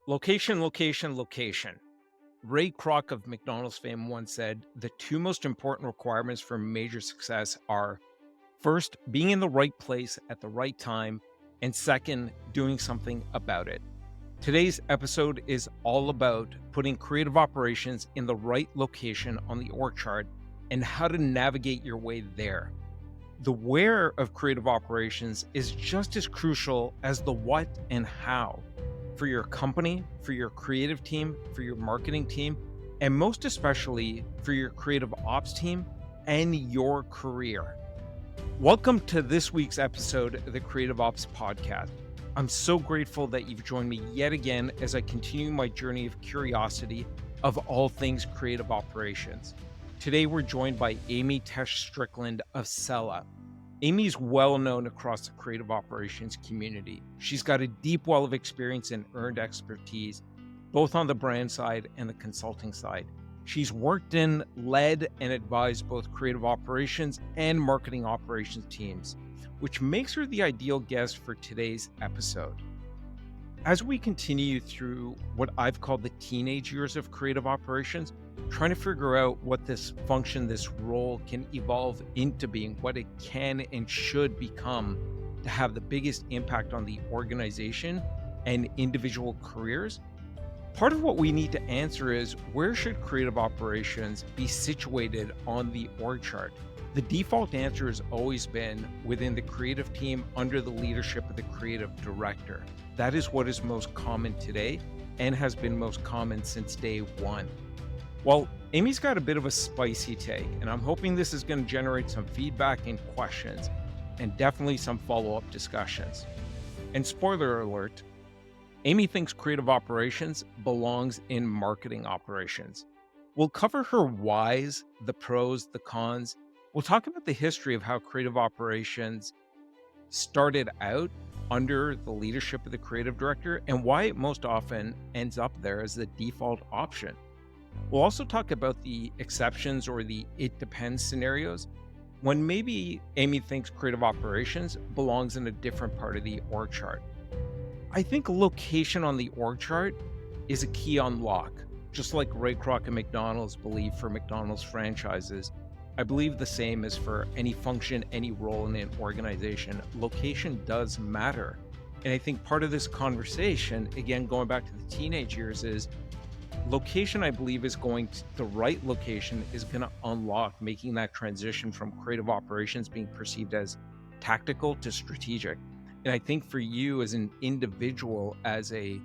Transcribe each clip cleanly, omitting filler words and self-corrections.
Location, location, location. Ray Kroc of McDonald's fame once said the two most important requirements for major success are first, being in the right place at the right time, and second, doing something about it. Today's episode is all about putting creative operations in the right location on the org chart and how to navigate your way there. The where of creative operations is just as crucial as the what and how for your company, for your creative team, for your marketing team, and most especially for your creative ops team and your career. Welcome to this week's episode of the Creative Ops Podcast. I'm so grateful that you've joined me yet again as I continue my journey of curiosity of all things creative operations. Today, we're joined by Tesch Strickland of Cella. Amy's well known across the creative operations community. She's got a deep well of experience and earned expertise, both on the brand side and the consulting side. She's worked in, led, and advised both creative operations and marketing operations teams, which makes her the ideal guest for today's episode. As we continue through what I've called the teenage years of creative operations, trying to figure out what this function, this role can evolve into being, what it can and should become to have the biggest impact on the organization and individual careers. Part of what we need to answer is, where should creative operations be situated on the org chart? The default answer has always been within the creative team under the leadership of the creative director. That is what is most common today and has been most common since day one. Well, Amy's got a bit of a spicy take, and I'm hoping this is going to generate some feedback and questions, and definitely some follow-up discussions. And spoiler alert, Amy thinks creative operations belongs in marketing operations. We'll cover her whys, the pros, the cons. We'll talk about the history of how creative operations started out under the leadership of the creative director and why it most often ends up there as the default option. We'll also talk about the exceptions or the it depends scenarios when maybe Amy thinks creative operations belongs in a different part of the org chart. I think location on the org chart is a key unlock. Just like Ray Kroc and McDonald's believe for McDonald's franchises, I believe the same is for any function, any role in an organization. Location does matter. And I think part of this conversation, again, going back to the teenage years, is location, I believe, the right location is going to unlock making that transition from creative operations being perceived as tactical to strategic. And I think for you as an individual, as a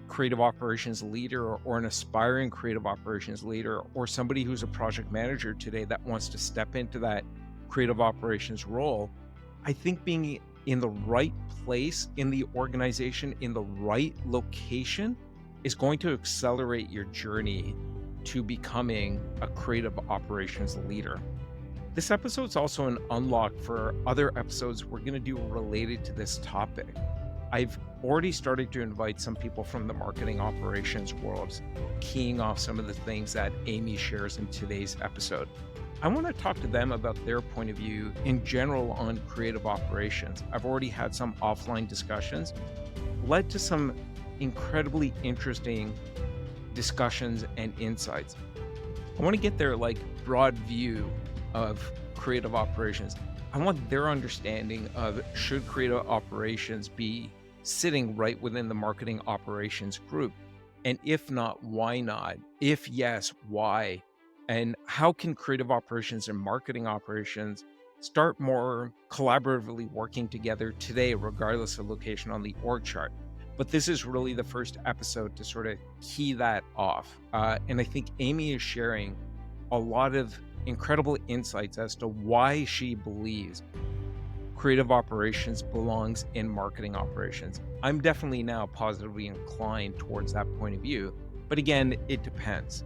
creative operations leader or an aspiring creative operations leader, or somebody who's a project manager today that wants to step into that creative operations role, I think being in the right place in the organization, in the right location, is going to accelerate your journey to becoming a creative operations leader. This episode is also an unlock for other episodes we're going to do related to this topic. I've already started to invite some people from the marketing operations world, keying off some of the things that Amy shares in today's episode. I want to talk to them about their point of view in general on creative operations. I've already had some offline discussions, led to some incredibly interesting discussions and insights. I want to get their broad view of creative operations. I want their understanding of, should creative operations be sitting right within the marketing operations group? And if not, why not? If yes, why? And how can creative operations and marketing operations start more collaboratively working together today, regardless of location on the org chart? But this is really the first episode to sort of key that off. And I think Amy is sharing a lot of incredible insights as to why she believes creative operations belongs in marketing operations. I'm definitely now positively inclined towards that point of view. But again, it depends.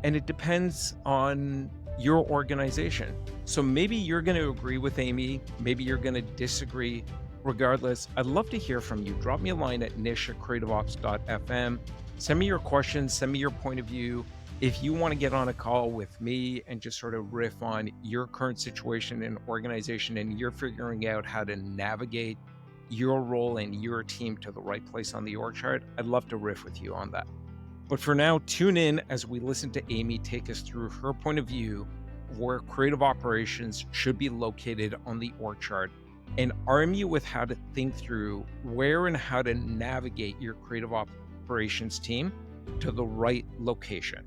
And it depends on your organization. So maybe you're going to agree with Amy, maybe you're going to disagree. Regardless, I'd love to hear from you. Drop me a line at nish@creativeops.fm. Send me your questions, send me your point of view. If you want to get on a call with me and just sort of riff on your current situation and organization, and you're figuring out how to navigate your role and your team to the right place on the org chart, I'd love to riff with you on that. But for now, tune in as we listen to Amy take us through her point of view of where creative operations should be located on the org chart and arm you with how to think through where and how to navigate your creative operations team to the right location.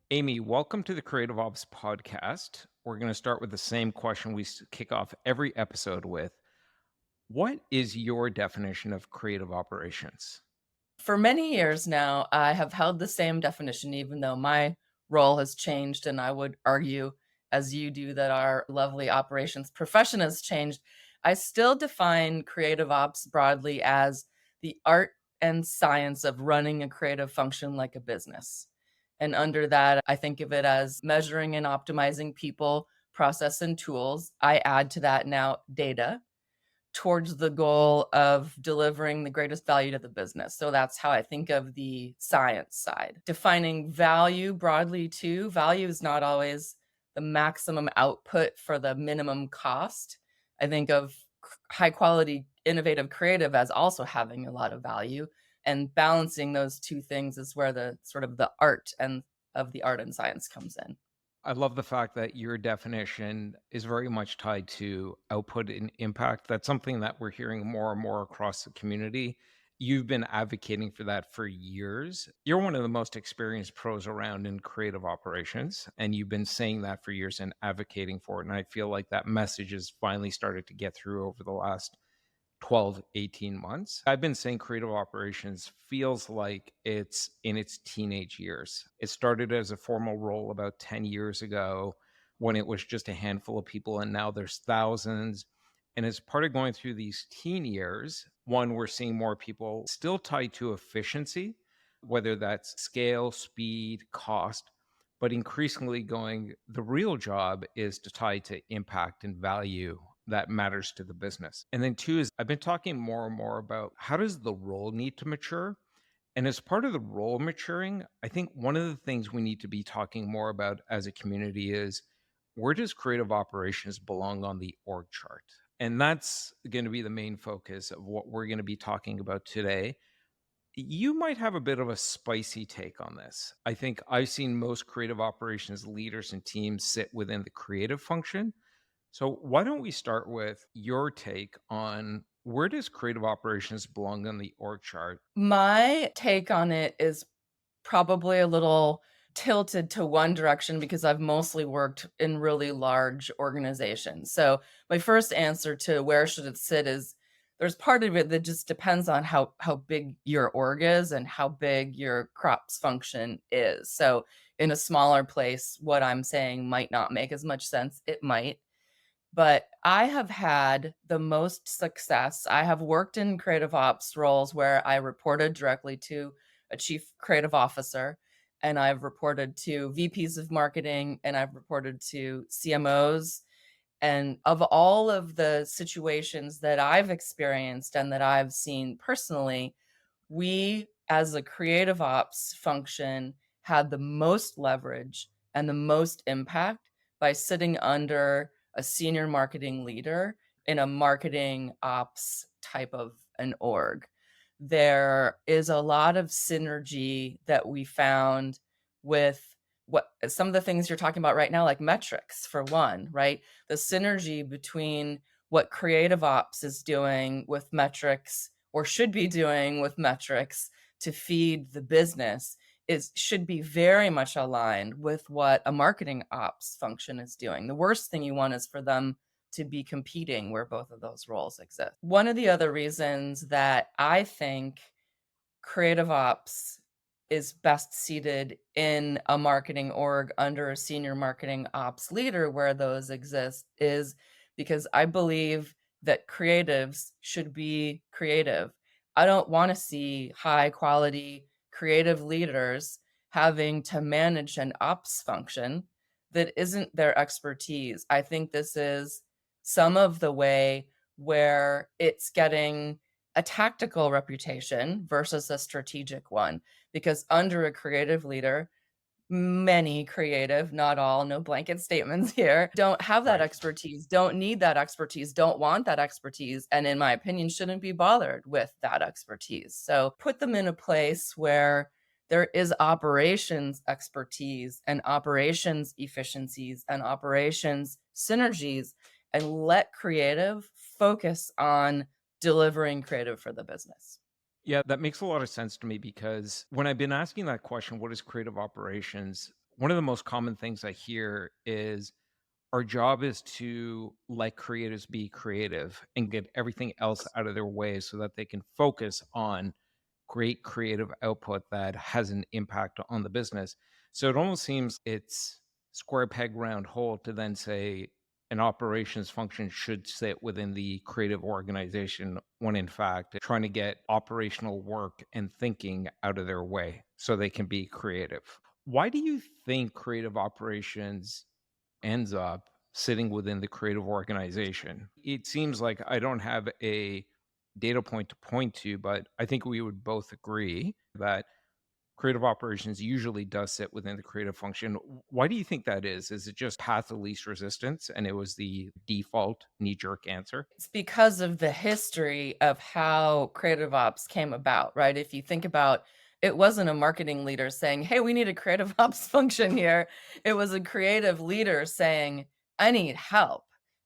Amy, welcome to the Creative Ops podcast. We're going to start with the same question we kick off every episode with. What is your definition of creative operations? For many years now, I have held the same definition, even though my role has changed. And I would argue, as you do, that our lovely operations profession has changed. I still define creative ops broadly as the art and science of running a creative function like a business. And under that, I think of it as measuring and optimizing people, process, and tools. I add to that now data towards the goal of delivering the greatest value to the business. So that's how I think of the science side. Defining value broadly too. Value is not always the maximum output for the minimum cost. I think of high quality, innovative creative as also having a lot of value, and balancing those two things is where the sort of the art and of the art and science comes in. I love the fact that your definition is very much tied to output and impact. That's something that we're hearing more and more across the community. You've been advocating for that for years. You're one of the most experienced pros around in creative operations, and you've been saying that for years and advocating for it. And I feel like that message has finally started to get through over the last 12, 18 months. I've been saying creative operations feels like it's in its teenage years. It started as a formal role about 10 years ago when it was just a handful of people, and now there's thousands. And as part of going through these teen years, one, we're seeing more people still tied to efficiency, whether that's scale, speed, cost, but increasingly going, the real job is to tie to impact and value that matters to the business. And then two is I've been talking more and more about how does the role need to mature? And as part of the role maturing, I think one of the things we need to be talking more about as a community is where does creative operations belong on the org chart? And that's going to be the main focus of what we're going to be talking about today. You might have a bit of a spicy take on this. I think I've seen most creative operations leaders and teams sit within the creative function. So why don't we start with your take on where does creative operations belong on the org chart? My take on it is probably a little tilted to one direction because I've mostly worked in really large organizations. So my first answer to where should it sit is there's part of it that just depends on how big your org is and how big your crops function is. So in a smaller place, what I'm saying might not make as much sense. It might. But I have had the most success. I have worked in creative ops roles where I reported directly to a chief creative officer, and I've reported to VPs of marketing, and I've reported to CMOs. And of all of the situations that I've experienced and that I've seen personally, we as a creative ops function had the most leverage and the most impact by sitting under a senior marketing leader in a marketing ops type of an org. There is a lot of synergy that we found with what some of the things you're talking about right now, like metrics for one, right? The synergy between what creative ops is doing with metrics or should be doing with metrics to feed the business is should be very much aligned with what a marketing ops function is doing. The worst thing you want is for them to be competing where both of those roles exist. One of the other reasons that I think creative ops is best seated in a marketing org under a senior marketing ops leader where those exist is because I believe that creatives should be creative. I don't want to see high quality creative leaders having to manage an ops function that isn't their expertise. I think this is some of the way where it's getting a tactical reputation versus a strategic one. Because under a creative leader, Many creative, not all, no blanket statements here, don't have that Right. expertise, don't need that expertise, don't want that expertise, and in my opinion, shouldn't be bothered with that expertise. So put them in a place where there is operations expertise and operations efficiencies and operations synergies, and let creative focus on delivering creative for the business. Yeah, that makes a lot of sense to me because when I've been asking that question, what is creative operations? One of the most common things I hear is our job is to let creatives be creative and get everything else out of their way so that they can focus on great creative output that has an impact on the business. So it almost seems it's square peg round hole to then say an operations function should sit within the creative organization when in fact trying to get operational work and thinking out of their way so they can be creative. Why do you think creative operations ends up sitting within the creative organization? It seems like I don't have a data point to point to, but I think we would both agree that creative operations usually does sit within the creative function. Why do you think that is? Is it just path of least resistance and it was the default knee jerk answer? It's because of the history of how creative ops came about, right? If you think about it wasn't a marketing leader saying, "Hey, we need a creative ops function here." It was a creative leader saying, "I need help.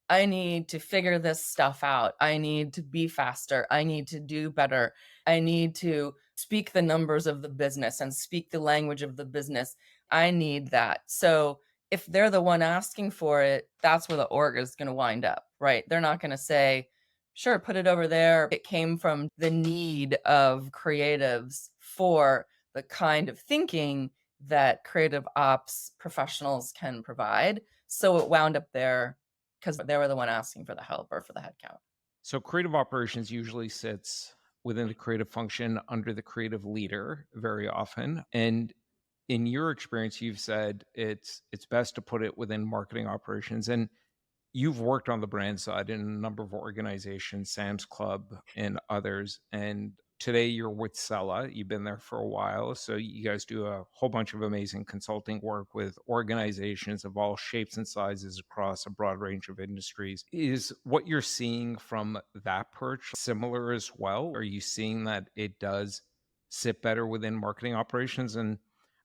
I need to figure this stuff out. I need to be faster. I need to do better. I need to speak the numbers of the business and speak the language of the business. I need that." So if they're the one asking for it, that's where the org is gonna wind up, right? They're not gonna say, "Sure, put it over there." It came from the need of creatives for the kind of thinking that creative ops professionals can provide, so it wound up there because they were the one asking for the help or for the headcount. So creative operations usually sits within the creative function under the creative leader very often. And in your experience, you've said it's best to put it within marketing operations. And you've worked on the brand side in a number of organizations, Sam's Club and others. And today you're with Cella. You've been there for a while. So you guys do a whole bunch of amazing consulting work with organizations of all shapes and sizes across a broad range of industries. Is what you're seeing from that perch similar as well? Are you seeing that it does sit better within marketing operations? And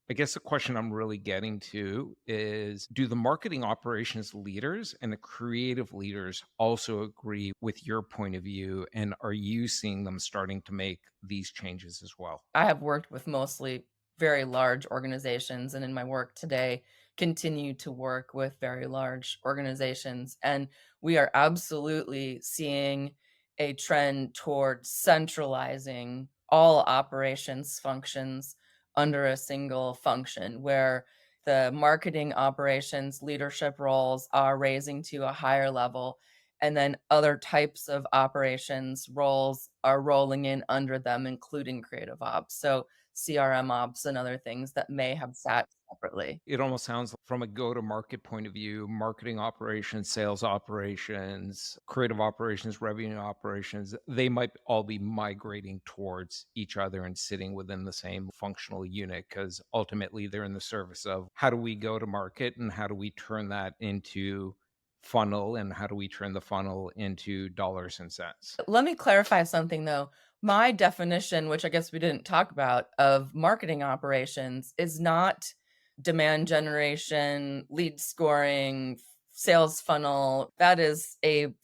I guess the question I'm really getting to is, do the marketing operations leaders and the creative leaders also agree with your point of view? And are you seeing them starting to make these changes as well? I have worked with mostly very large organizations, and in my work today, continue to work with very large organizations. And we are absolutely seeing a trend towards centralizing all operations functions under a single function, where the marketing operations leadership roles are raising to a higher level. And then other types of operations roles are rolling in under them, including creative ops. So CRM ops and other things that may have sat separately. It almost sounds like from a go to market point of view, marketing operations, sales operations, creative operations, revenue operations, they might all be migrating towards each other and sitting within the same functional unit because ultimately they're in the service of how do we go to market and how do we turn that into funnel and how do we turn the funnel into dollars and cents. Let me clarify something though. My definition, which I guess we didn't talk about, of marketing operations is not demand generation, lead scoring, sales funnel. That is a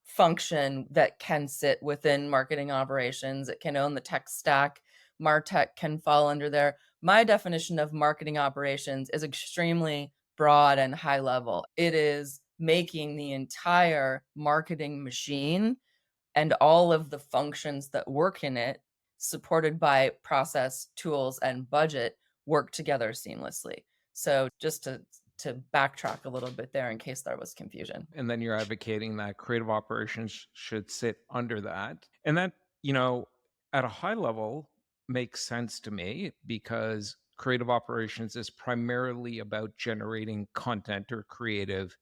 function that can sit within marketing operations. It can own the tech stack. MarTech can fall under there. My definition of marketing operations is extremely broad and high level. It is making the entire marketing machine and all of the functions that work in it, supported by process, tools, and budget, work together seamlessly. So just to backtrack a little bit there in case there was confusion. And then you're advocating that creative operations should sit under that. And that, at a high level makes sense to me because creative operations is primarily about generating content or creative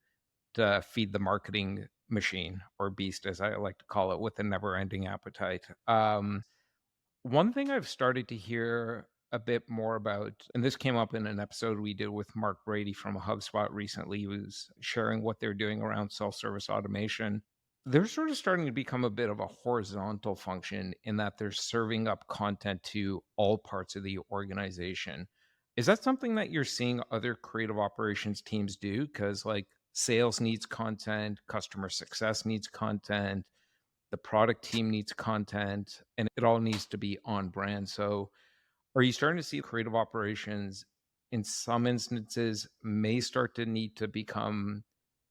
to feed the marketing machine or beast, as I like to call it, with a never ending appetite. One thing I've started to hear a bit more about, and this came up in an episode we did with Mark Brady from HubSpot recently. He was sharing what they're doing around self-service automation. They're sort of starting to become a bit of a horizontal function in that they're serving up content to all parts of the organization. Is that something that you're seeing other creative operations teams do? Because like sales needs content, customer success needs content, the product team needs content, and it all needs to be on brand. So are you starting to see creative operations in some instances may start to need to become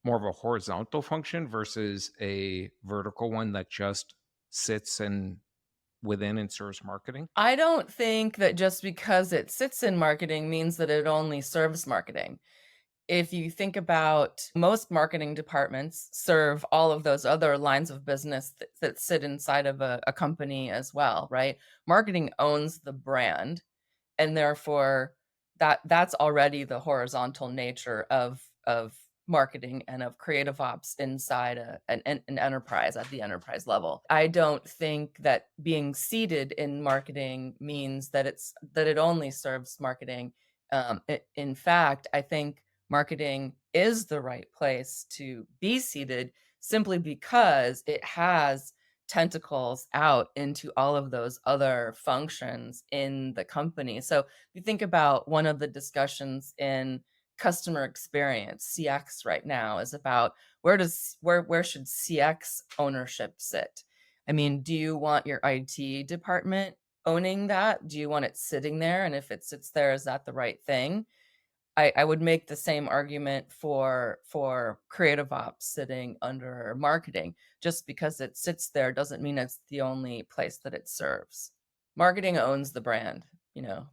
more of a horizontal function versus a vertical one that just sits and within and serves marketing? I don't think that just because it sits in marketing means that it only serves marketing. If you think about most marketing departments serve all of those other lines of business that sit inside of a company as well, right? Marketing owns the brand, and therefore that's already the horizontal nature of marketing and of creative ops inside an enterprise at the enterprise level. I don't think that being seated in marketing means that it only serves marketing. In fact, I think marketing is the right place to be seated simply because it has tentacles out into all of those other functions in the company. So if you think about one of the discussions in customer experience, CX right now is about where should CX ownership sit? I mean, do you want your IT department owning that? Do you want it sitting there? And if it sits there, is that the right thing? I would make the same argument for creative ops sitting under marketing. Just because it sits there doesn't mean it's the only place that it serves. Marketing owns the brand,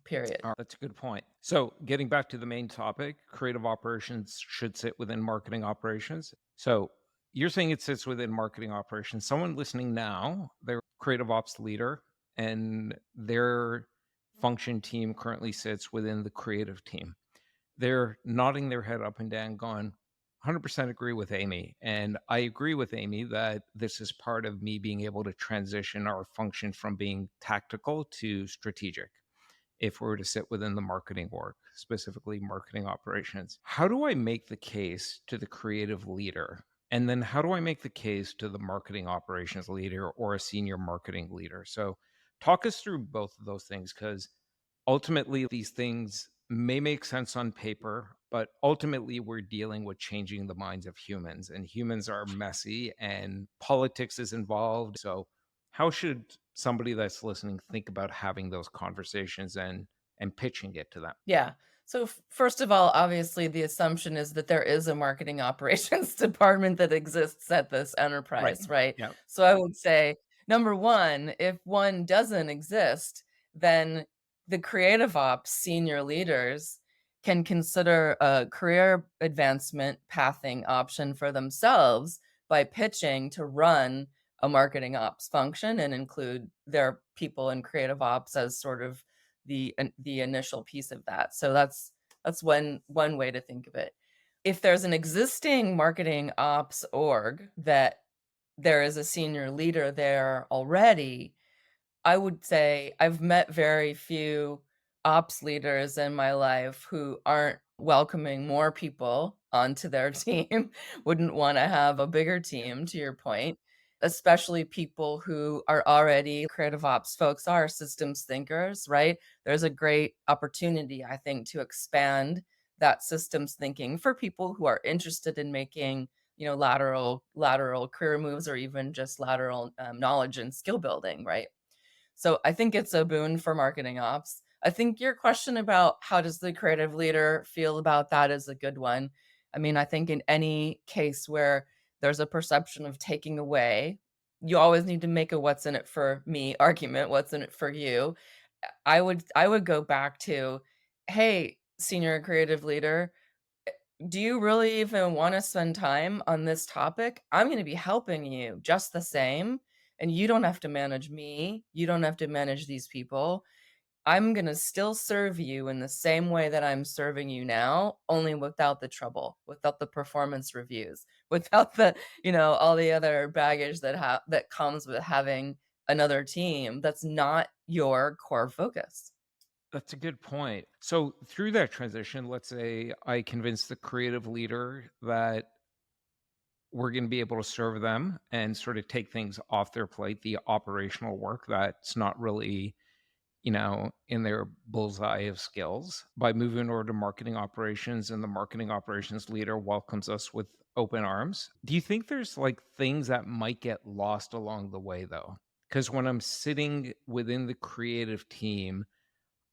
period. That's a good point. So, getting back to the main topic, creative operations should sit within marketing operations. So, you're saying it sits within marketing operations. Someone listening now, they're creative ops leader, and their function team currently sits within the creative team. They're nodding their head up and down, going, 100% agree with Amy. And I agree with Amy that this is part of me being able to transition our function from being tactical to strategic if we were to sit within the marketing org, specifically marketing operations. How do I make the case to the creative leader? And then how do I make the case to the marketing operations leader or a senior marketing leader? So, talk us through both of those things because ultimately these things may make sense on paper, but ultimately we're dealing with changing the minds of humans, and humans are messy and politics is involved. So, how should somebody that's listening think about having those conversations and pitching it to them? Yeah. So first of all, obviously the assumption is that there is a marketing operations department that exists at this Right. enterprise, right? Yeah. So I would say number 1, if one doesn't exist, then the creative ops senior leaders can consider a career advancement pathing option for themselves by pitching to run a marketing ops function and include their people in creative ops as sort of the initial piece of that. So that's one way to think of it. If there's an existing marketing ops org that there is a senior leader there already, I would say I've met very few ops leaders in my life who aren't welcoming more people onto their team, wouldn't wanna have a bigger team, to your point, especially people who are already creative ops folks are systems thinkers, right? There's a great opportunity, I think, to expand that systems thinking for people who are interested in making, lateral career moves or even just lateral, knowledge and skill building, right? So I think it's a boon for marketing ops. I think your question about how does the creative leader feel about that is a good one. I mean, I think in any case where there's a perception of taking away, you always need to make a what's in it for me argument, what's in it for you. I would go back to, hey, senior creative leader, do you really even want to spend time on this topic? I'm going to be helping you just the same. And you don't have to manage me. You don't have to manage these people. I'm going to still serve you in the same way that I'm serving you now, only without the trouble, without the performance reviews, without all the other baggage that comes with having another team that's not your core focus. That's a good point. So through that transition, let's say I convince the creative leader that we're going to be able to serve them and sort of take things off their plate, the operational work that's not really, in their bullseye of skills by moving over to marketing operations, and the marketing operations leader welcomes us with open arms. Do you think there's like things that might get lost along the way though? Because when I'm sitting within the creative team,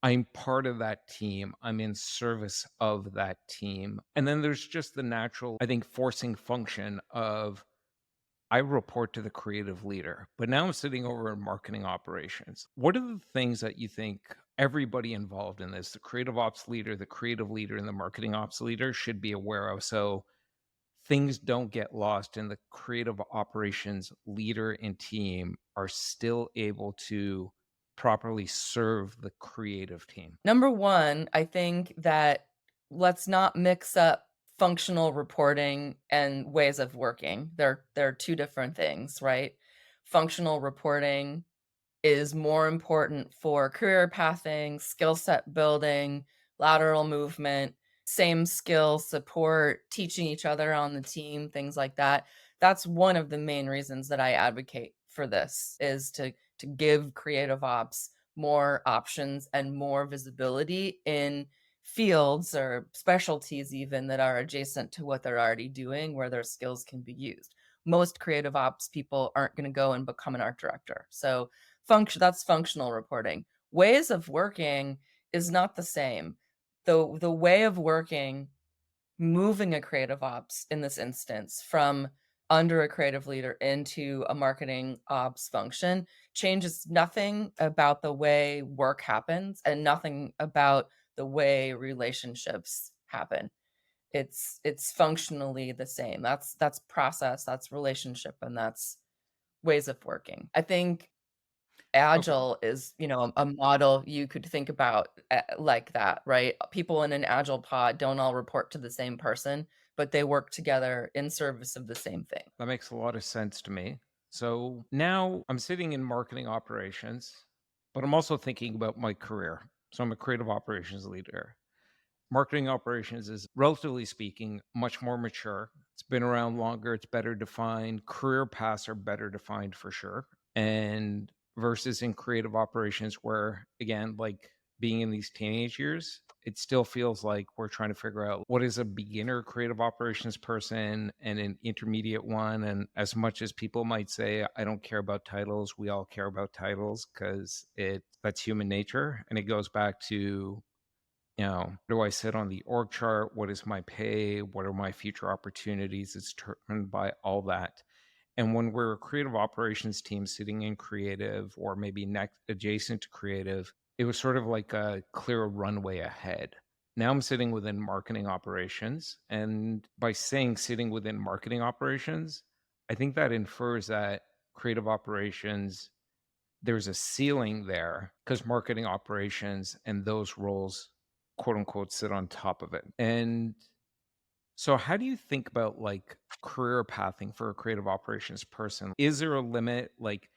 I'm part of that team. I'm in service of that team. And then there's just the natural, I think, forcing function of I report to the creative leader, but now I'm sitting over in marketing operations. What are the things that you think everybody involved in this, the creative ops leader, the creative leader, and the marketing ops leader should be aware of so things don't get lost and the creative operations leader and team are still able to properly serve the creative team? Number 1, I think that let's not mix up functional reporting and ways of working. They're 2 different things, right? Functional reporting is more important for career pathing, skill set building, lateral movement, same skill support, teaching each other on the team, things like that. That's one of the main reasons that I advocate for this is to give creative ops more options and more visibility in fields or specialties even that are adjacent to what they're already doing where their skills can be used. Most creative ops people aren't going to go and become an art director. So that's functional reporting. Ways of working is not the same. The way of working, moving a creative ops in this instance from under a creative leader into a marketing ops function changes nothing about the way work happens and nothing about the way relationships happen. It's functionally the same. That's process, that's relationship, and that's ways of working. I think Okay. Agile is, a model you could think about, like that, right? People in an agile pod don't all report to the same person, but they work together in service of the same thing. That makes a lot of sense to me. So now I'm sitting in marketing operations, but I'm also thinking about my career. So I'm a creative operations leader. Marketing operations is, relatively speaking, much more mature. It's been around longer, it's better defined. Career paths are better defined for sure. And versus in creative operations, where again, like being in these teenage years, it still feels like we're trying to figure out what is a beginner creative operations person and an intermediate one. And as much as people might say, I don't care about titles, we all care about titles because that's human nature. And it goes back to, do I sit on the org chart? What is my pay? What are my future opportunities? It's determined by all that. And when we're a creative operations team sitting in creative or maybe next adjacent to creative, it was sort of like a clear runway ahead. Now I'm sitting within marketing operations. And by saying sitting within marketing operations, I think that infers that creative operations, there's a ceiling there because marketing operations and those roles, quote unquote, sit on top of it. And so, how do you think about like career pathing for a creative operations person? Is there a limit? Like,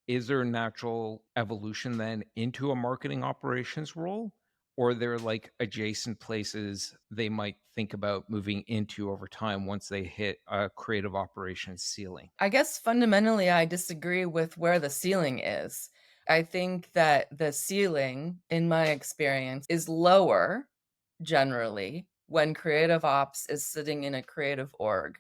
is there a natural evolution then into a marketing operations role? Or are there like adjacent places they might think about moving into over time once they hit a creative operations ceiling? I guess fundamentally, I disagree with where the ceiling is. I think that the ceiling, in my experience, is lower generally when creative ops is sitting in a creative org.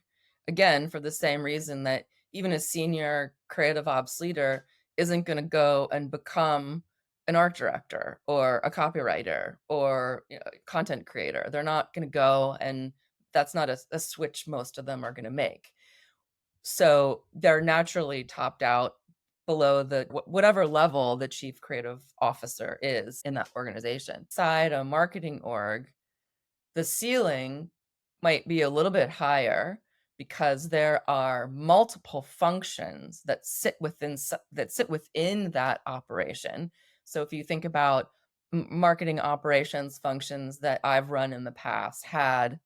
Again, for the same reason that even a senior creative ops leader isn't going to go and become an art director or a copywriter or content creator. They're not going to go, and that's not a switch most of them are going to make. So they're naturally topped out below the whatever level the chief creative officer is in that organization. Side a marketing org, the ceiling might be a little bit higher because there are multiple functions that sit within that operation. So if you think about marketing operations functions that I've run in the past had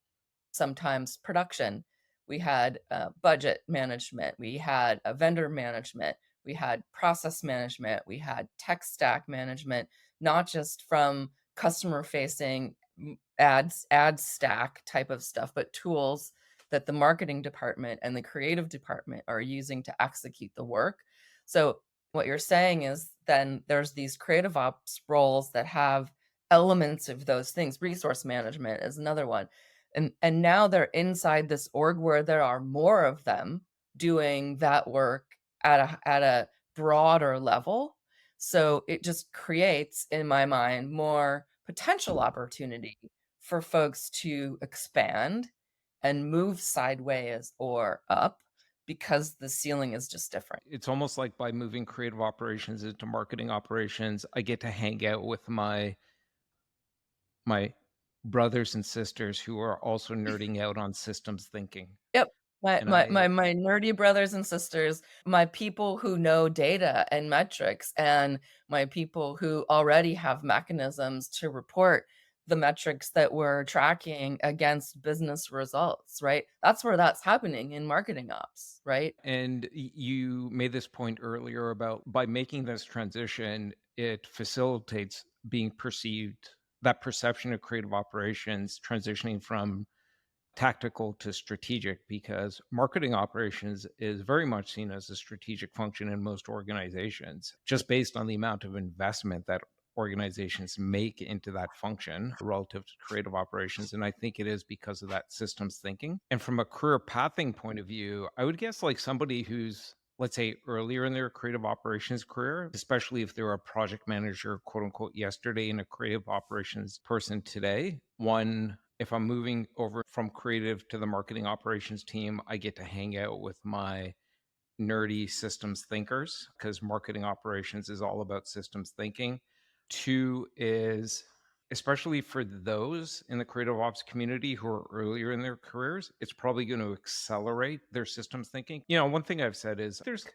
sometimes production. We had budget management. We had a vendor management. We had process management. We had tech stack management, not just from customer facing ad stack type of stuff, but tools that the marketing department and the creative department are using to execute the work. So what you're saying is then there's these creative ops roles that have elements of those things. Resource management is another one. And now they're inside this org where there are more of them doing that work at a broader level. So it just creates, in my mind, more potential opportunity for folks to expand and move sideways or up because the ceiling is just different. It's almost like by moving creative operations into marketing operations, I get to hang out with my brothers and sisters who are also nerding out on systems thinking. Yep. My And my I my my nerdy brothers and sisters, my people who know data and metrics, and my people who already have mechanisms to report the metrics that we're tracking against business results, right? That's where that's happening in marketing ops, right? and you made this point earlier about by making this transition, it facilitates being perceived that perception of creative operations transitioning from tactical to strategic because marketing operations is very much seen as a strategic function in most organizations, just based on the amount of investment that organizations make into that function relative to creative operations. And I think it is because of that systems thinking. And from a career pathing point of view, I would guess like somebody who's, let's say, earlier in their creative operations career, especially if they're a project manager, quote unquote, yesterday and a creative operations person today. One, if I'm moving over from creative to the marketing operations team, I get to hang out with my nerdy systems thinkers because marketing operations is all about systems thinking. Two is, especially for those in the creative ops community who are earlier in their careers, it's probably going to accelerate their systems thinking. One thing I've said is there's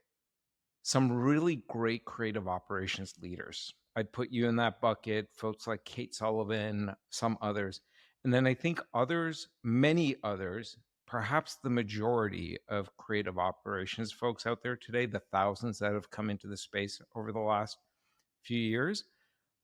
some really great creative operations leaders. I'd put you in that bucket, folks like Kate Sullivan, some others. And then I think others, many others, perhaps the majority of creative operations folks out there today, the thousands that have come into the space over the last few years,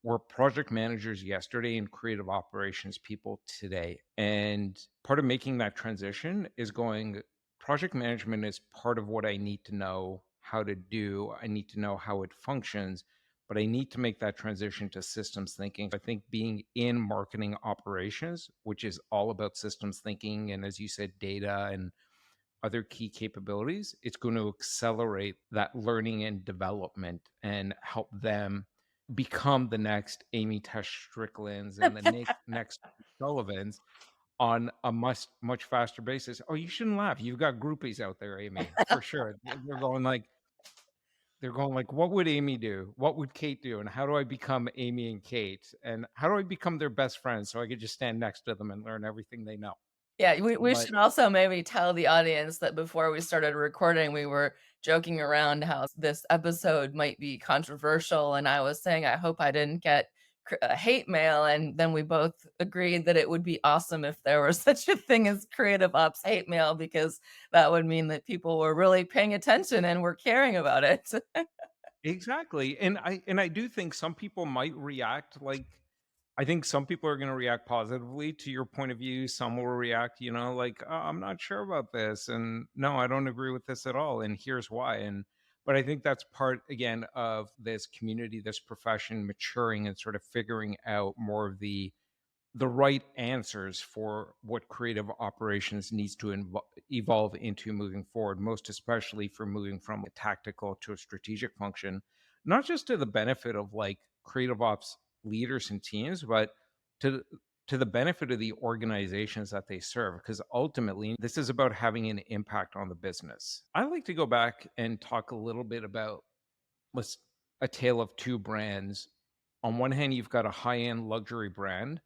were project managers yesterday and creative operations people today. And part of making that transition is going, project management is part of what I need to know how to do. I need to know how it functions, but I need to make that transition to systems thinking. I think being in marketing operations, which is all about systems thinking, and as you said, data and other key capabilities, it's going to accelerate that learning and development and help them become the next Amy Tesh Stricklands and the next Sullivans on a much faster basis. Oh, you shouldn't laugh. You've got groupies out there, Amy, for sure. They're going like, what would Amy do? What would Kate do? And how do I become Amy and Kate? And how do I become their best friends so I could just stand next to them and learn everything they know? Yeah, we But should also maybe tell the audience that before we started recording, we were joking around how this episode might be controversial, and I was saying I hope I didn't get hate mail, and then we both agreed that it would be awesome if there was such a thing as creative ops hate mail because that would mean that people were really paying attention and were caring about it. exactly. And I do think some people might react like I think some people are going to react positively to your point of view. Some will react, like, oh, I'm not sure about this. And no, I don't agree with this at all. And here's why. But I think that's part, again, of this community, this profession maturing and sort of figuring out more of the right answers for what creative operations needs to evolve into moving forward, most especially for moving from a tactical to a strategic function, not just to the benefit of like creative ops leaders and teams, but to to the benefit of the organizations that they serve, because ultimately this is about having an impact on the business. I like to go back and talk a little bit about let's a tale of two brands. On one hand, you've got a high-end luxury brand.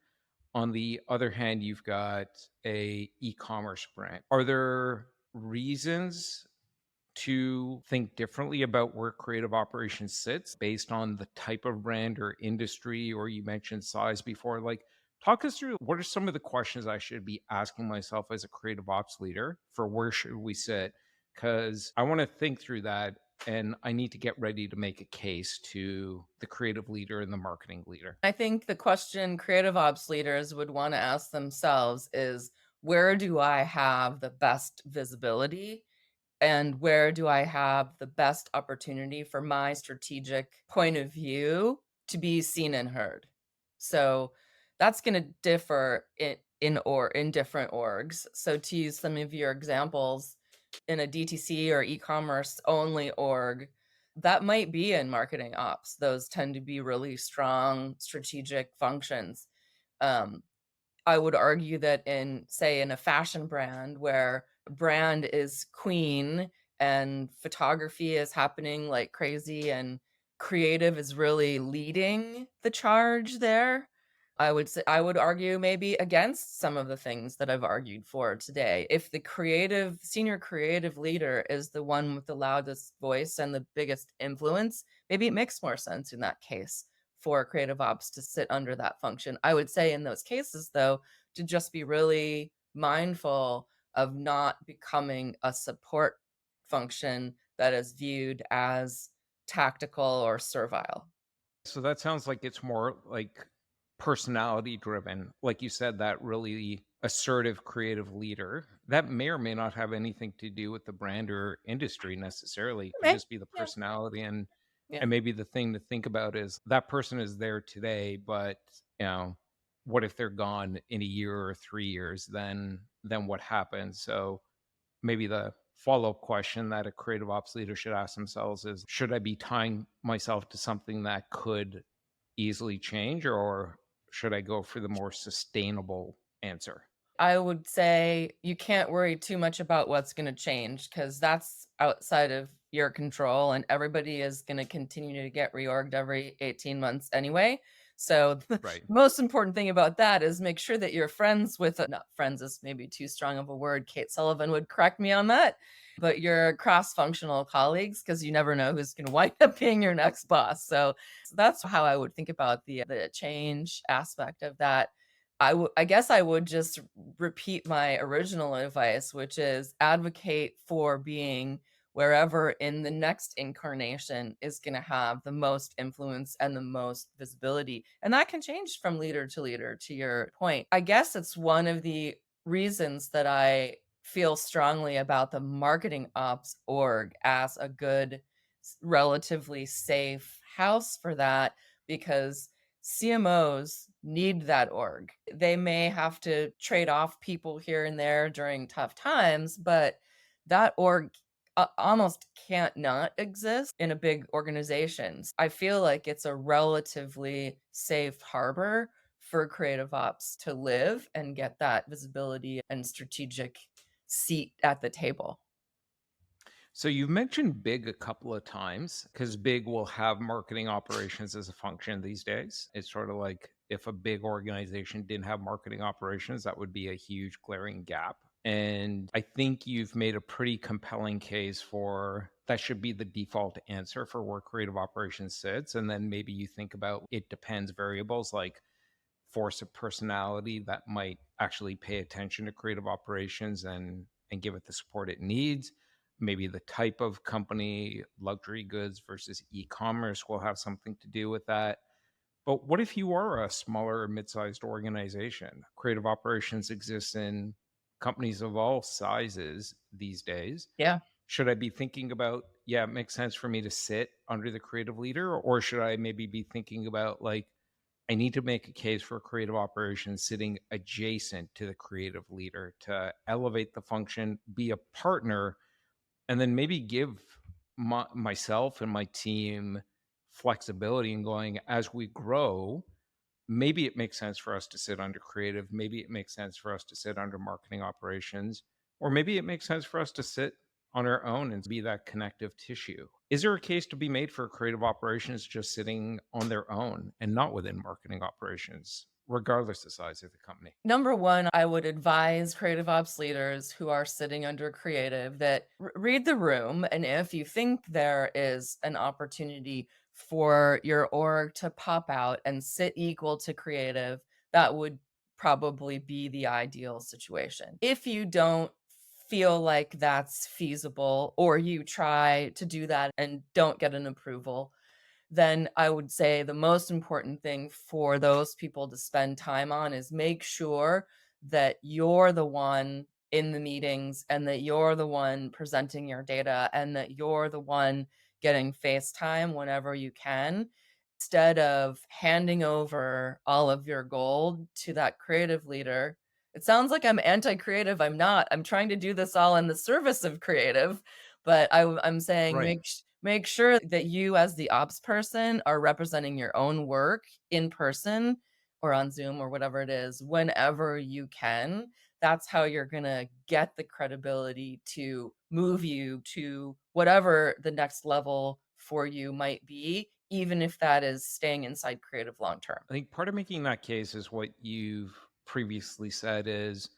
On the other hand, you've got a e-commerce brand. Are there reasons to think differently about where creative operations sits based on the type of brand or industry, or you mentioned size before? Like, talk us through what are some of the questions I should be asking myself as a creative ops leader for where should we sit? Because I want to think through that and I need to get ready to make a case to the creative leader and the marketing leader. I think the question creative ops leaders would want to ask themselves is, where do I have the best visibility? And where do I have the best opportunity for my strategic point of view to be seen and heard? So that's going to differ in different orgs. So to use some of your examples, in a DTC or e-commerce only org, that might be in marketing ops. Those tend to be really strong strategic functions. Um, I would argue that in, say, in a fashion brand where brand is queen and photography is happening like crazy and creative is really leading the charge there, I would argue maybe against some of the things that I've argued for today. If the senior creative leader is the one with the loudest voice and the biggest influence, maybe it makes more sense in that case for creative ops to sit under that function. I would say in those cases, though, to just be really mindful of not becoming a support function that is viewed as tactical or servile. So that sounds like it's more like personality driven. Like you said, that really assertive creative leader that may or may not have anything to do with the brand or industry necessarily. It could Okay. just be the Yeah. personality, Yeah. and maybe the thing to think about is that person is there today, but you know, what if they're gone in a year or 3 years? Then what happens? So maybe the follow-up question that a creative ops leader should ask themselves is, should I be tying myself to something that could easily change, or should I go for the more sustainable answer? I would say you can't worry too much about what's going to change because that's outside of your control, and everybody is going to continue to get reorged every 18 months anyway. So, the Right. most important thing about that is make sure that you're friends with, not friends is maybe too strong of a word. Kate Sullivan would correct me on that, but your cross functional colleagues because you never know who's going to wind up being your next boss. So that's how I would think about the change aspect of that. I guess I would just repeat my original advice, which is advocate for being wherever in the next incarnation is going to have the most influence and the most visibility. And that can change from leader, to your point. I guess it's one of the reasons that I feel strongly about the marketing ops org as a good, relatively safe house for that because CMOs need that org. They may have to trade off people here and there during tough times, but that org almost can't not exist in a big organizations. I feel like it's a relatively safe harbor for creative ops to live and get that visibility and strategic seat at the table. So you've mentioned big a couple of times because big will have marketing operations as a function these days. It's sort of like if a big organization didn't have marketing operations, that would be a huge glaring gap. And I think you've made a pretty compelling case for that should be the default answer for where creative operations sits. And then maybe you think about it depends variables like force of personality that might actually pay attention to creative operations and give it the support it needs. Maybe the type of company, luxury goods versus e-commerce, will have something to do with that. But what if you are a smaller or mid-sized organization? Creative operations exists in companies of all sizes these days. Yeah. Should I be thinking about, yeah, it makes sense for me to sit under the creative leader, or should I maybe be thinking about like I need to make a case for creative operations sitting adjacent to the creative leader to elevate the function, be a partner, and then maybe give myself and my team flexibility in going as we grow. Maybe it makes sense for us to sit under creative. Maybe it makes sense for us to sit under marketing operations, or maybe it makes sense for us to sit on our own and be that connective tissue. Is there a case to be made for creative operations just sitting on their own and not within marketing operations, regardless the size of the company? Number one, I would advise creative ops leaders who are sitting under creative that read the room. And if you think there is an opportunity for your org to pop out and sit equal to creative, that would probably be the ideal situation. If you don't feel like that's feasible, or you try to do that and don't get an approval, then I would say the most important thing for those people to spend time on is make sure that you're the one in the meetings and that you're the one presenting your data and that you're the one getting face time whenever you can, instead of handing over all of your gold to that creative leader. It sounds like I'm anti-creative. I'm not. I'm trying to do this all in the service of creative, but I'm saying Right. make sure that you as the ops person are representing your own work in person or on Zoom or whatever it is whenever you can. That's how you're going to get the credibility to move you to whatever the next level for you might be, even if that is staying inside creative long term. I think part of making that case is what you've previously said is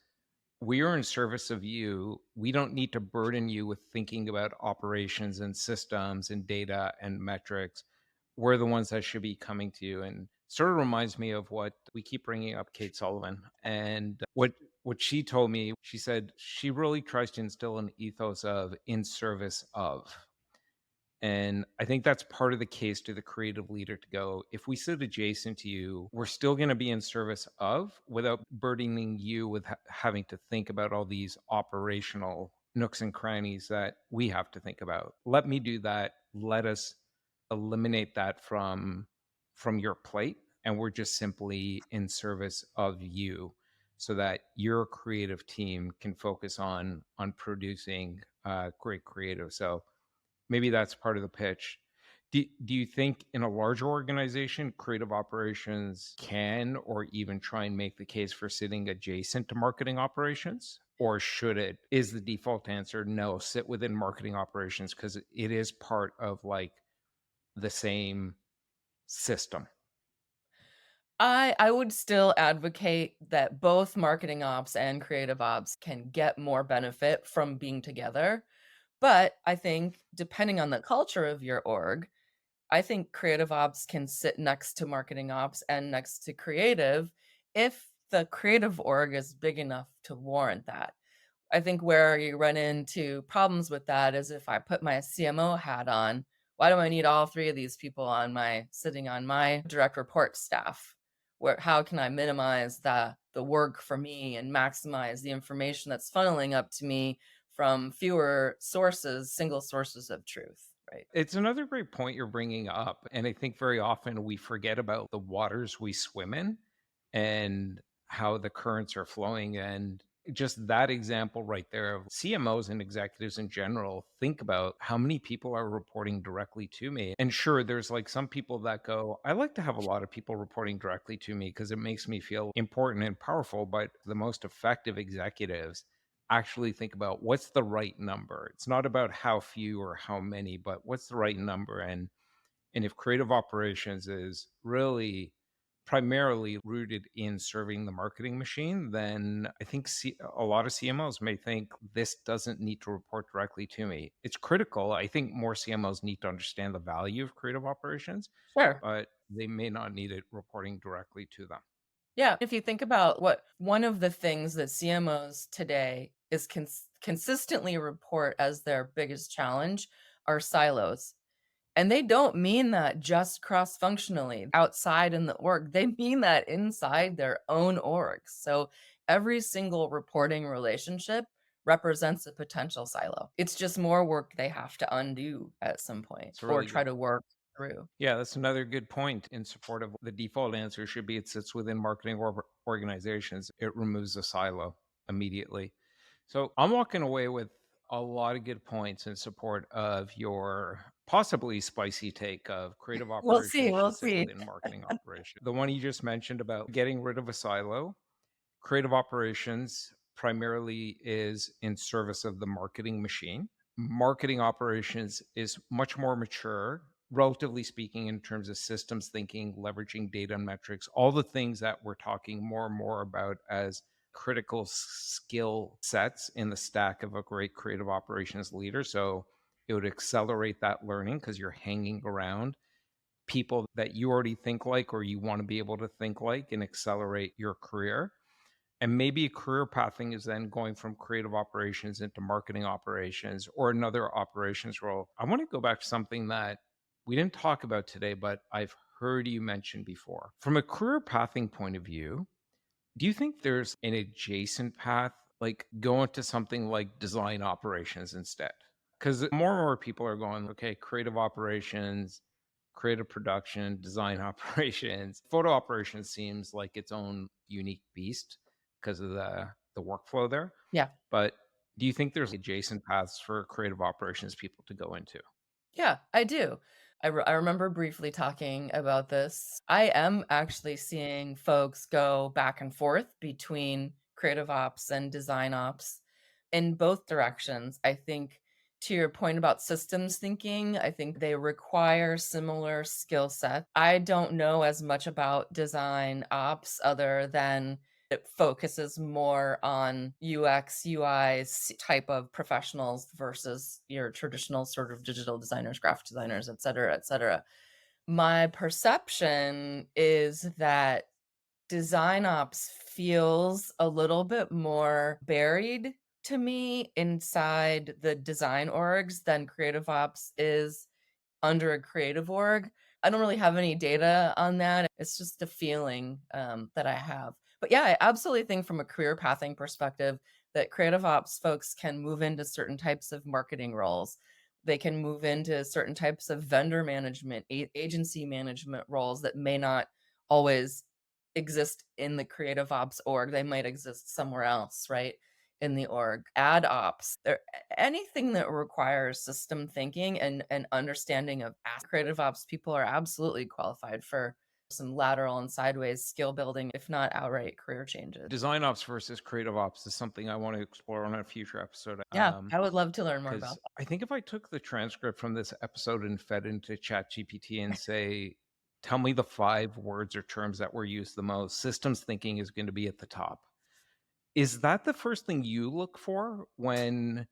we are in service of you. We don't need to burden you with thinking about operations and systems and data and metrics. We're the ones that should be coming to you. And sort of reminds me of what we keep bringing up Kate Sullivan and what she told me. She said she really tries to instill an ethos of in service of. And I think that's part of the case to the creative leader to go, if we sit adjacent to you, we're still going to be in service of without burdening you with having to think about all these operational nooks and crannies that we have to think about. Let me do that. Let us eliminate that from your plate, and we're just simply in service of you so that your creative team can focus on producing great creative. So maybe that's part of the pitch. Do you think in a larger organization, creative operations can or even try and make the case for sitting adjacent to marketing operations? Or should it, is the default answer no, sit within marketing operations because it is part of like the same system? I would still advocate that both marketing ops and creative ops can get more benefit from being together. But I think depending on the culture of your org, I think creative ops can sit next to marketing ops and next to creative if the creative org is big enough to warrant that. I think where you run into problems with that is if I put my CMO hat on, why do I need all three of these people on my sitting on my direct report staff? Where how can I minimize the work for me and maximize the information that's funneling up to me from fewer sources, single sources of truth, right? It's another great point you're bringing up. And I think very often we forget about the waters we swim in and how the currents are flowing. And just that example right there of CMOs and executives in general think about how many people are reporting directly to me. And sure, there's like some people that go, I like to have a lot of people reporting directly to me because it makes me feel important and powerful. But the most effective executives actually think about what's the right number. It's not about how few or how many, but what's the right number. And if creative operations is really primarily rooted in serving the marketing machine, then I think a lot of CMOs may think this doesn't need to report directly to me. It's critical. I think more CMOs need to understand the value of creative operations, Sure. but they may not need it reporting directly to them. Yeah, if you think about what one of the things that CMOs today is consistently report as their biggest challenge are silos. And they don't mean that just cross functionally outside in the org. They mean that inside their own orgs. So every single reporting relationship represents a potential silo. It's just more work they have to undo at some point It's a or really try good to work through. Yeah, that's another good point in support of the default answer should be it sits within marketing organizations. It removes the silo immediately. So I'm walking away with a lot of good points in support of your possibly spicy take of creative We'll see. operations We'll should sit see. within marketing operations. The one you just mentioned about getting rid of a silo, creative operations primarily is in service of the marketing machine. Marketing operations is much more mature, relatively speaking, in terms of systems thinking, leveraging data and metrics, all the things that we're talking more and more about as critical skill sets in the stack of a great creative operations leader. So it would accelerate that learning because you're hanging around people that you already think like or you want to be able to think like and accelerate your career. And maybe career pathing is then going from creative operations into marketing operations or another operations role. I want to go back to something that we didn't talk about today, but I've heard you mention before. From a career pathing point of view, do you think there's an adjacent path, like go into something like design operations instead? Because more and more people are going, okay, creative operations, creative production, design operations. Photo operations seems like its own unique beast because of the workflow there. Yeah. But do you think there's adjacent paths for creative operations people to go into? Yeah, I do. I remember briefly talking about this. I am actually seeing folks go back and forth between creative ops and design ops in both directions. I think to your point about systems thinking, I think they require similar skill sets. I don't know as much about design ops other than it focuses more on UX, UI type of professionals versus your traditional sort of digital designers, graphic designers, et cetera, et cetera. My perception is that design ops feels a little bit more buried to me inside the design orgs than creative ops is under a creative org. I don't really have any data on that. It's just a feeling that I have. But yeah, I absolutely think from a career pathing perspective that creative ops folks can move into certain types of marketing roles. They can move into certain types of vendor management, agency management roles that may not always exist in the creative ops org. They might exist somewhere else, right? In the org. Ad ops, there anything that requires system thinking and understanding of creative ops people are absolutely qualified for some lateral and sideways skill building, if not outright career changes. Design ops versus creative ops is something I want to explore on a future episode. Yeah, I would love to learn more about Because I think if I took the transcript from this episode and fed into ChatGPT and say, tell me the 5 words or terms that were used the most, systems thinking is going to be at the top. Is that the first thing you look for when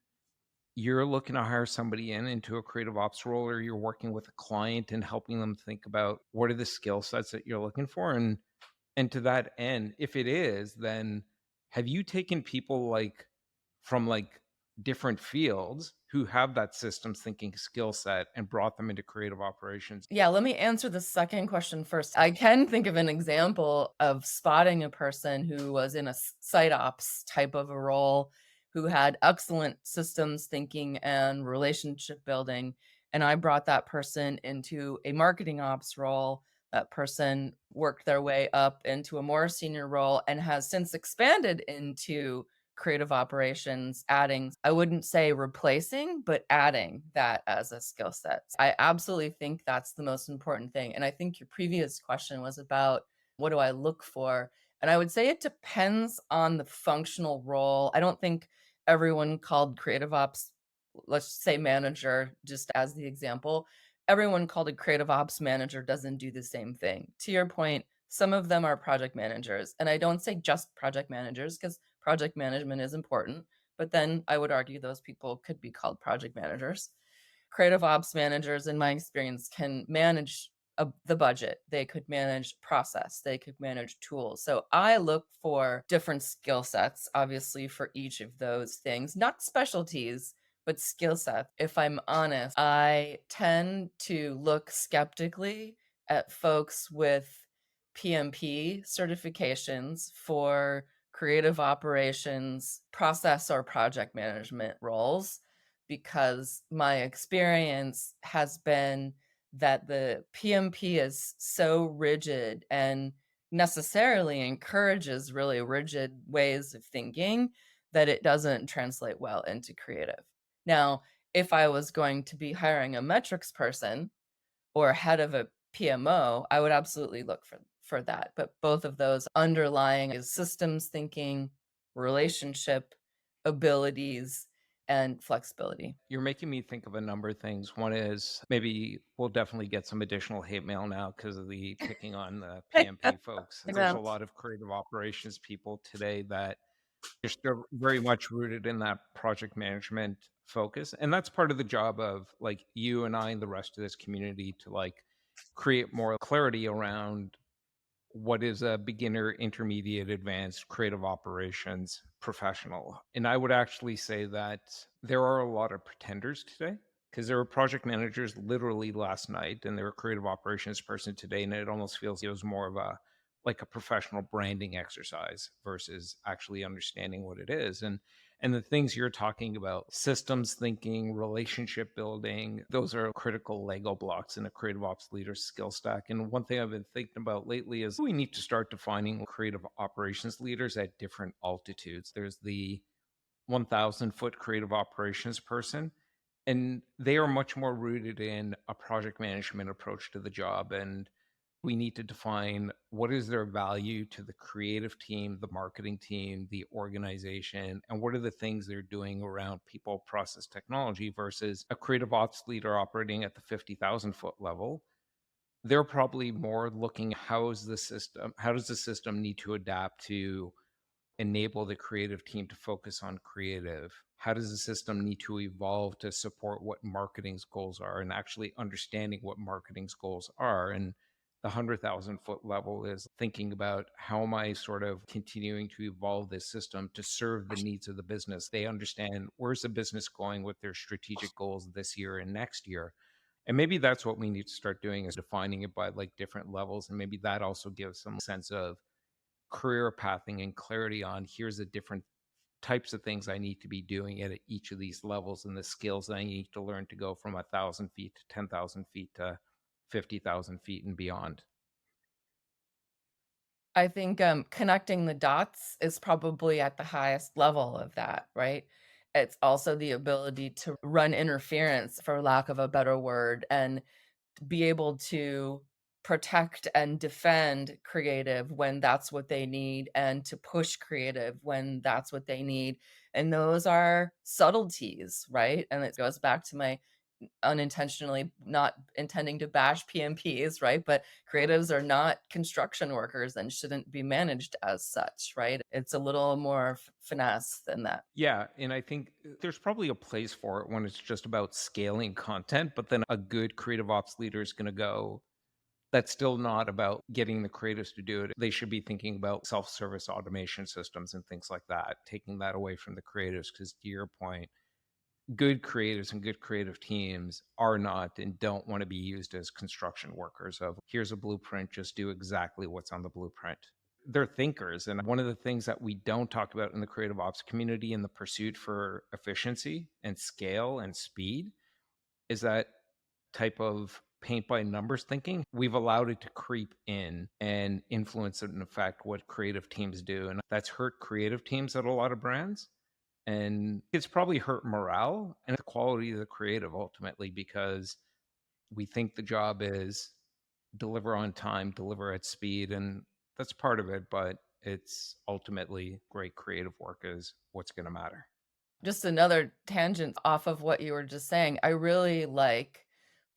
you're looking to hire somebody into a creative ops role, or you're working with a client and helping them think about what are the skill sets that you're looking for? And to that end, if it is, then have you taken people like from like different fields who have that systems thinking skill set and brought them into creative operations? Yeah, let me answer the second question first. I can think of an example of spotting a person who was in a site ops type of a role, who had excellent systems thinking and relationship building. And I brought that person into a marketing ops role. That person worked their way up into a more senior role and has since expanded into creative operations, adding, I wouldn't say replacing, but adding that as a skill set. I absolutely think that's the most important thing. And I think your previous question was about what do I look for? And I would say it depends on the functional role. I don't think everyone called creative ops, let's say manager, just as the example, everyone called a creative ops manager doesn't do the same thing. To your point, some of them are project managers. And I don't say just project managers because project management is important, but then I would argue those people could be called project managers. Creative ops managers, in my experience, can manage the budget. They could manage process. They could manage tools. So I look for different skill sets, obviously, for each of those things, not specialties, but skill sets. If I'm honest, I tend to look skeptically at folks with PMP certifications for creative operations, process or project management roles because my experience has been that the PMP is so rigid and necessarily encourages really rigid ways of thinking that it doesn't translate well into creative. Now, if I was going to be hiring a metrics person or head of a PMO, I would absolutely look for that. But both of those underlying is systems thinking, relationship abilities, and flexibility. You're making me think of a number of things. One is maybe we'll definitely get some additional hate mail now because of the picking on the PMP folks. There's a Exactly. lot of creative operations people today that they're still very much rooted in that project management focus. And that's part of the job of like you and I and the rest of this community to like create more clarity around what is a beginner, intermediate, advanced creative operations professional? And I would actually say that there are a lot of pretenders today because there were project managers literally last night and there were creative operations person today. And it almost feels it was more of a like a professional branding exercise versus actually understanding what it is. And the things you're talking about, systems thinking, relationship building, those are critical Lego blocks in a creative ops leader's skill stack. And one thing I've been thinking about lately is we need to start defining creative operations leaders at different altitudes. There's the 1,000-foot creative operations person, and they are much more rooted in a project management approach to the job. And we need to define what is their value to the creative team, the marketing team, the organization, and what are the things they're doing around people, process, technology versus a creative ops leader operating at the 50,000-foot level. They're probably more looking how does the system need to adapt to enable the creative team to focus on creative? How does the system need to evolve to support what marketing's goals are and actually understanding what marketing's goals are? And the 100,000-foot level is thinking about how am I sort of continuing to evolve this system to serve the needs of the business? They understand where's the business going with their strategic goals this year and next year. And maybe that's what we need to start doing is defining it by like different levels. And maybe that also gives some sense of career pathing and clarity on here's the different types of things I need to be doing at each of these levels and the skills I need to learn to go from 1,000 feet to 10,000 feet to 50,000 feet and beyond. I think, connecting the dots is probably at the highest level of that, right? It's also the ability to run interference, for lack of a better word, and be able to protect and defend creative when that's what they need, and to push creative when that's what they need. And those are subtleties, right? And it goes back to my unintentionally not intending to bash PMPs, right? But creatives are not construction workers and shouldn't be managed as such, right? It's a little more finesse than that. Yeah, and I think there's probably a place for it when it's just about scaling content, but then a good creative ops leader is going to go, that's still not about getting the creatives to do it. They should be thinking about self-service automation systems and things like that, taking that away from the creatives. Because to your point, good creatives and good creative teams are not and don't want to be used as construction workers of here's a blueprint, just do exactly what's on the blueprint. They're thinkers. And one of the things that we don't talk about in the creative ops community in the pursuit for efficiency and scale and speed is that type of paint by numbers thinking. We've allowed it to creep in and influence and affect what creative teams do. And that's hurt creative teams at a lot of brands. And it's probably hurt morale and the quality of the creative ultimately because we think the job is deliver on time, deliver at speed. And that's part of it. But it's ultimately great creative work is what's going to matter. Just another tangent off of what you were just saying. I really like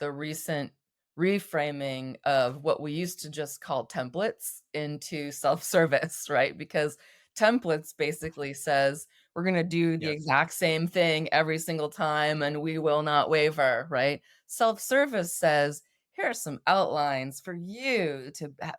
the recent reframing of what we used to just call templates into self-service, right? Because templates basically says we're going to do the Yes. exact same thing every single time and we will not waver, right? Self-service says here are some outlines for you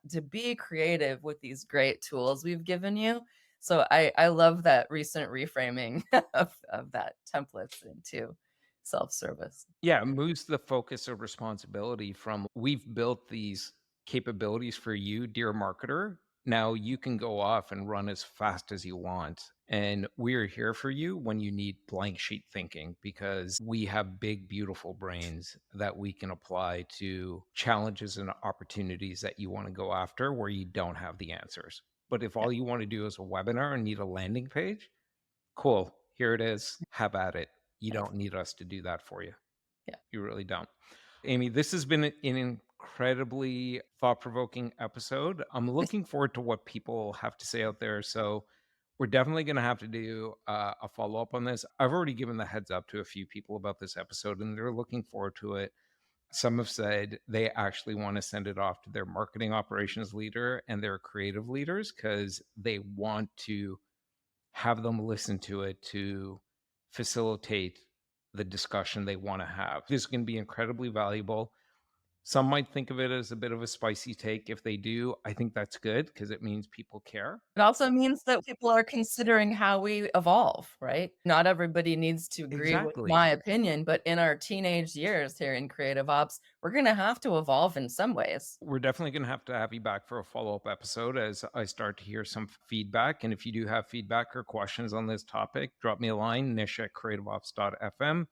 to be creative with these great tools we've given you. So I love that recent reframing of that templates into self-service. Yeah, it moves the focus of responsibility from we've built these capabilities for you, dear marketer. Now you can go off and run as fast as you want. And we're here for you when you need blank sheet thinking because we have big, beautiful brains that we can apply to challenges and opportunities that you want to go after where you don't have the answers. But if Yeah, all you want to do is a webinar and need a landing page, cool, here it is. Have at it. You yeah, don't need us to do that for you. yeah. You really don't. Amy, this has been an incredibly thought provoking episode. I'm looking forward to what people have to say out there. So, we're definitely going to have to do a follow up on this. I've already given the heads up to a few people about this episode, and they're looking forward to it. Some have said they actually want to send it off to their marketing operations leader and their creative leaders because they want to have them listen to it to facilitate the discussion they want to have. This is going to be incredibly valuable. Some might think of it as a bit of a spicy take. If they do, I think that's good because it means people care. It also means that people are considering how we evolve, right? Not everybody needs to agree with Exactly. my opinion, but in our teenage years here in creative ops, we're gonna have to evolve in some ways. We're definitely going to have you back for a follow up episode as I start to hear some feedback. And if you do have feedback or questions on this topic, drop me a line, nish at creativeops.fm.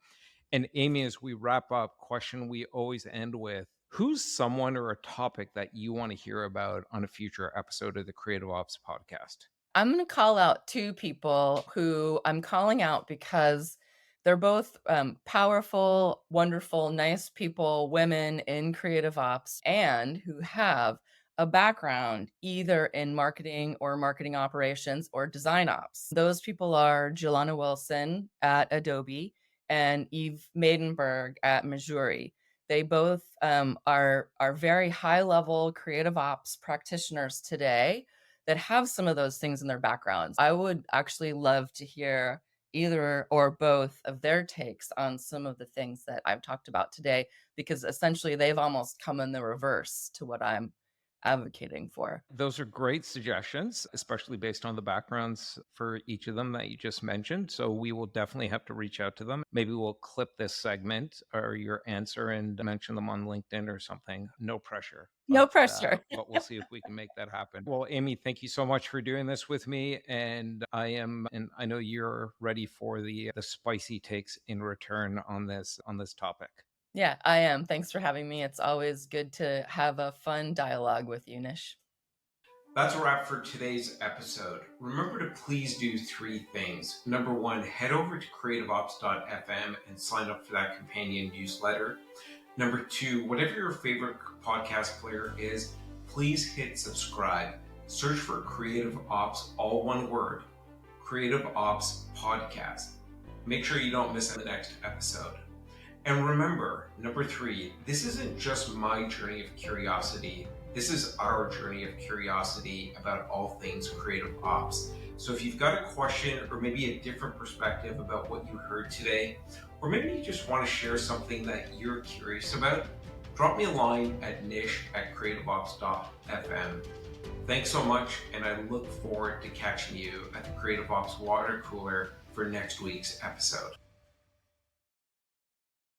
And Amy, as we wrap up, question we always end with: who's someone or a topic that you want to hear about on a future episode of the Creative Ops podcast? I'm gonna call out 2 people who I'm calling out because they're both, powerful, wonderful, nice people, women in creative ops, and who have a background either in marketing or marketing operations or design ops. Those people are Jelana Wilson at Adobe and Eve Maidenberg at Missouri. They both, are very high-level creative ops practitioners today that have some of those things in their backgrounds. I would actually love to hear either or both of their takes on some of the things that I've talked about today, because essentially they've almost come in the reverse to what I'm advocating for. Those are great suggestions, especially based on the backgrounds for each of them that you just mentioned. So we will definitely have to reach out to them. Maybe we'll clip this segment or your answer and mention them on LinkedIn or something. No pressure. No pressure. But we'll see if we can make that happen. Well, Amy, thank you so much for doing this with me. And I know you're ready for the spicy takes in return on this topic. Yeah, I am. Thanks for having me. It's always good to have a fun dialogue with you, Nish. That's a wrap for today's episode. Remember to please do 3 things. Number 1, head over to creativeops.fm and sign up for that companion newsletter. Number 2, whatever your favorite podcast player is, please hit subscribe. Search for Creative Ops, all one word, Creative Ops Podcast. Make sure you don't miss the next episode. And remember, number 3, this isn't just my journey of curiosity. This is our journey of curiosity about all things creative ops. So if you've got a question or maybe a different perspective about what you heard today, or maybe you just want to share something that you're curious about, drop me a line at nish at creativeops.fm. Thanks so much, and I look forward to catching you at the Creative Ops water cooler for next week's episode.